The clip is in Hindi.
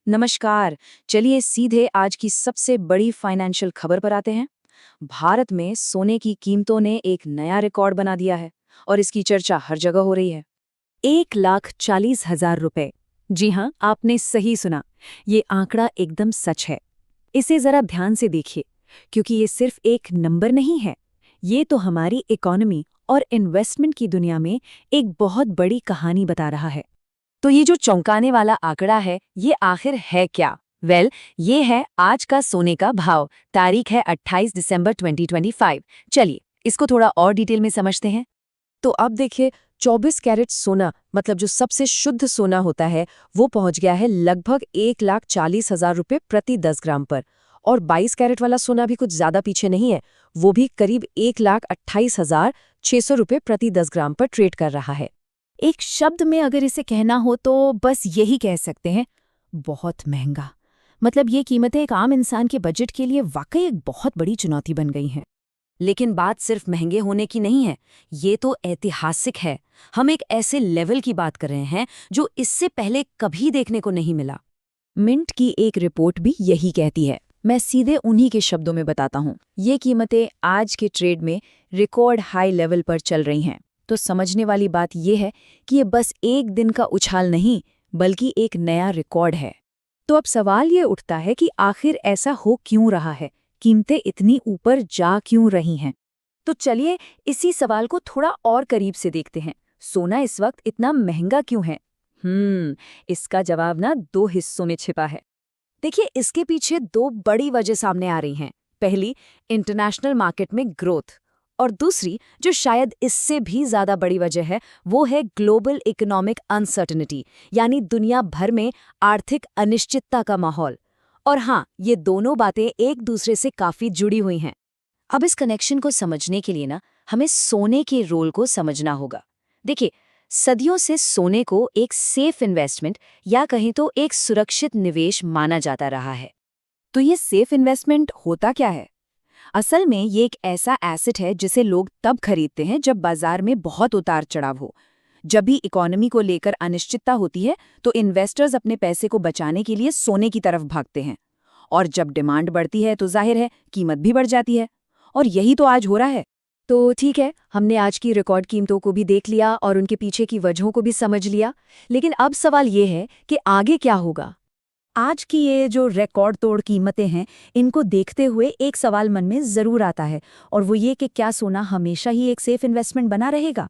नमस्कार। चलिए सीधे आज की सबसे बड़ी फाइनेंशियल खबर पर आते हैं। भारत में सोने की कीमतों ने एक नया रिकॉर्ड बना दिया है और इसकी चर्चा हर जगह हो रही है। 1,40,000 रुपए। जी हाँ, आपने सही सुना। ये आंकड़ा एकदम सच है। इसे जरा ध्यान से देखिए, क्योंकि ये सिर्फ एक नंबर नहीं है। ये तो हमारी इकोनॉमी और इन्वेस्टमेंट की दुनिया में एक बहुत बड़ी कहानी बता रहा है। तो ये जो चौंकाने वाला आंकड़ा है, ये आखिर है क्या? ये है आज का सोने का भाव। तारीख है 28 दिसंबर 2025। चलिए इसको थोड़ा और डिटेल में समझते हैं। तो अब देखिए, 24 कैरेट सोना मतलब जो सबसे शुद्ध सोना होता है, वो पहुंच गया है लगभग 1,40,000 रुपये प्रति 10 ग्राम पर। और 22 कैरेट वाला सोना भी कुछ ज्यादा पीछे नहीं है, वो भी करीब 1,28,600 रुपये प्रति 10 ग्राम पर ट्रेड कर रहा है। एक शब्द में अगर इसे कहना हो तो बस यही कह सकते हैं, बहुत महंगा। मतलब ये कीमतें एक आम इंसान के बजट के लिए वाकई एक बहुत बड़ी चुनौती बन गई हैं। लेकिन बात सिर्फ महंगे होने की नहीं है, ये तो ऐतिहासिक है। हम एक ऐसे लेवल की बात कर रहे हैं जो इससे पहले कभी देखने को नहीं मिला। मिंट की एक रिपोर्ट भी यही कहती है। मैं सीधे उन्हीं के शब्दों में बताता हूँ। ये कीमतें आज के ट्रेड में रिकॉर्ड हाई लेवल पर चल रही हैं। तो समझने वाली बात यह है कि ये बस एक दिन का उछाल नहीं, बल्कि एक नया रिकॉर्ड है। तो अब सवाल ये उठता है कि आखिर ऐसा हो क्यों रहा है? कीमतें इतनी ऊपर जा क्यों रही हैं? तो चलिए इसी सवाल को थोड़ा और करीब से देखते हैं। सोना इस वक्त इतना महंगा क्यों है? इसका जवाब ना दो हिस्सों में छिपा है। देखिए, इसके पीछे दो बड़ी वजह सामने आ रही हैं। पहली, इंटरनेशनल मार्केट में ग्रोथ, और दूसरी, जो शायद इससे भी ज्यादा बड़ी वजह है, वो है ग्लोबल इकोनॉमिक अनसर्टेनिटी, यानी दुनिया भर में आर्थिक अनिश्चितता का माहौल। और हाँ, ये दोनों बातें एक दूसरे से काफी जुड़ी हुई हैं। अब इस कनेक्शन को समझने के लिए ना हमें सोने के रोल को समझना होगा। देखिए, सदियों से सोने को एक सेफ इन्वेस्टमेंट या कहीं तो एक सुरक्षित निवेश माना जाता रहा है। तो ये सेफ इन्वेस्टमेंट होता क्या है? असल में ये एक ऐसा एसेट है जिसे लोग तब खरीदते हैं जब बाजार में बहुत उतार चढ़ाव हो। जब भी इकोनॉमी को लेकर अनिश्चितता होती है, तो इन्वेस्टर्स अपने पैसे को बचाने के लिए सोने की तरफ भागते हैं। और जब डिमांड बढ़ती है तो जाहिर है कीमत भी बढ़ जाती है। और यही तो आज हो रहा है। तो ठीक है, हमने आज की रिकॉर्ड कीमतों को भी देख लिया और उनके पीछे की वजहों को भी समझ लिया। लेकिन अब सवाल ये है कि आगे क्या होगा? आज की ये जो रिकॉर्ड तोड़ कीमतें हैं, इनको देखते हुए एक सवाल मन में जरूर आता है, और वो ये कि क्या सोना हमेशा ही एक सेफ इन्वेस्टमेंट बना रहेगा?